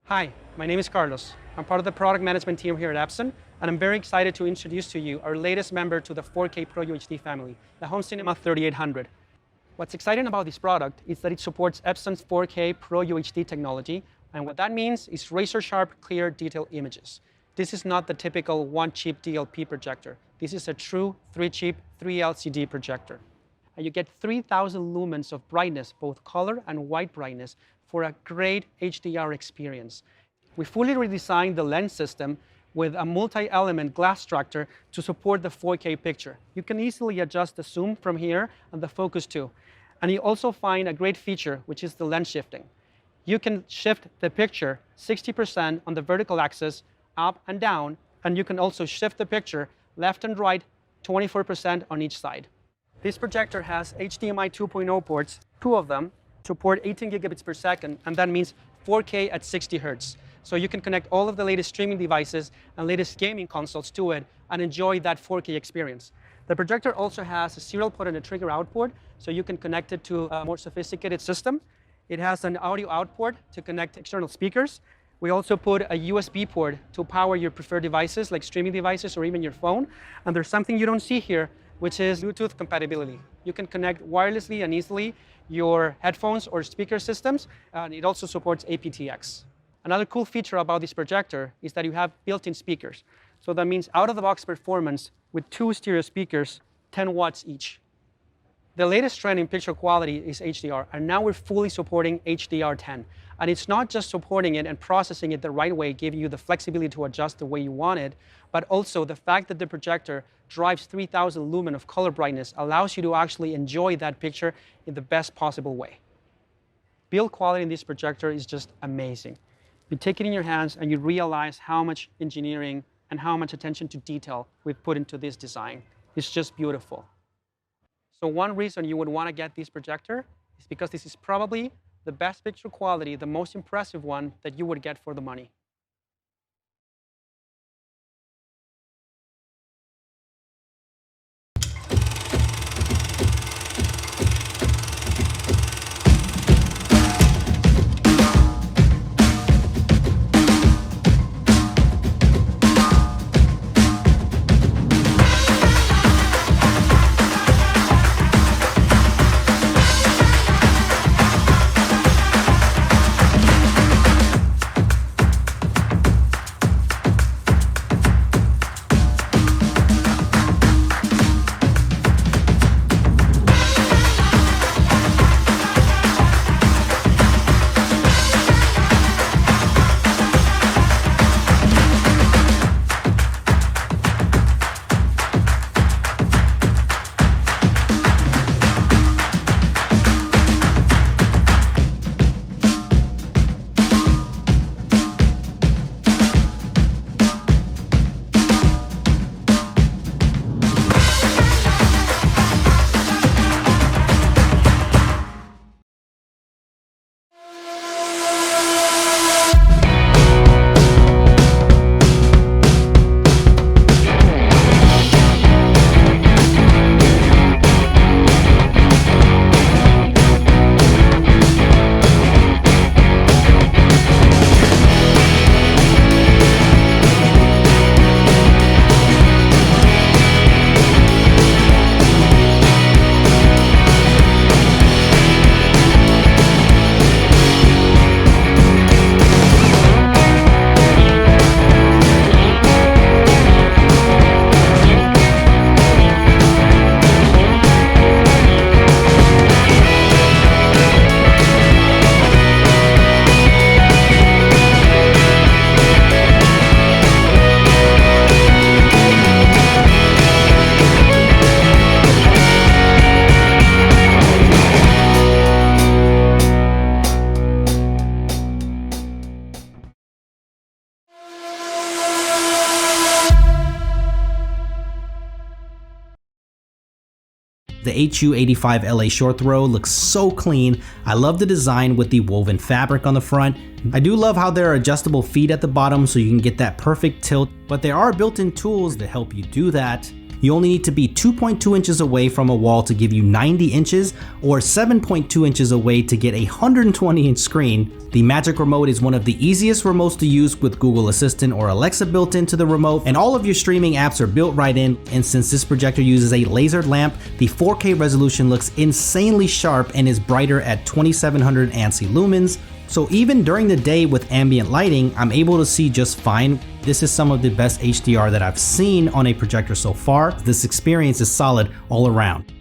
Hi, my name is Carlos. I'm part of the product management team here at Epson, and I'm very excited to introduce to you our latest member to the 4K PRO-UHD family, the Home Cinema 3800. What's exciting about this product is that it supports Epson's 4K PRO-UHD technology, and what that means is razor-sharp, clear, detailed images. This is not the typical one-chip DLP projector. This is a true 3-chip, 3 LCD projector. And you get 3,000 lumens of brightness, both color and white brightness, for a great HDR experience. We fully redesigned the lens system with a multi-element glass structure to support the 4K picture. You can easily adjust the zoom from here and the focus too. And you also find a great feature, which is the lens shifting. You can shift the picture 60% on the vertical axis, up and down, and you can also shift the picture left and right 24% on each side. This projector has HDMI 2.0 ports, 2 of them, support 18 gigabits per second, and that means 4K at 60 Hertz. So you can connect all of the latest streaming devices and latest gaming consoles to it and enjoy that 4K experience. The projector also has a serial port and a trigger out port, so you can connect it to a more sophisticated system. It has an audio out port to connect external speakers. We also put a USB port to power your preferred devices, like streaming devices or even your phone. And there's something you don't see here, which is Bluetooth compatibility. You can connect wirelessly and easily your headphones or speaker systems, and it also supports aptX. Another cool feature about this projector is that you have built-in speakers. So that means out-of-the-box performance with 2 stereo speakers, 10 watts each. The latest trend in picture quality is HDR, and now we're fully supporting HDR10. And it's not just supporting it and processing it the right way, giving you the flexibility to adjust the way you want it, but also the fact that the projector drives 3,000 lumen of color brightness allows you to actually enjoy that picture in the best possible way. Build quality in this projector is just amazing. You take it in your hands and you realize how much engineering and how much attention to detail we've put into this design. It's just beautiful. So one reason you would want to get this projector is because this is probably the best picture quality, the most impressive one that you would get for the money. The HU85LA short throw looks so clean. I love the design with the woven fabric on the front. I do love how there are adjustable feet at the bottom so you can get that perfect tilt, but there are built-in tools that help you do that. You only need to be 2.2 inches away from a wall to give you 90 inches or 7.2 inches away to get a 120-inch screen. The Magic Remote is one of the easiest remotes to use with Google Assistant or Alexa built into the remote, and all of your streaming apps are built right in. And since this projector uses a lasered lamp, the 4K resolution looks insanely sharp and is brighter at 2700 ANSI lumens. So even during the day with ambient lighting, I'm able to see just fine. This is some of the best HDR that I've seen on a projector so far. This experience is solid all around.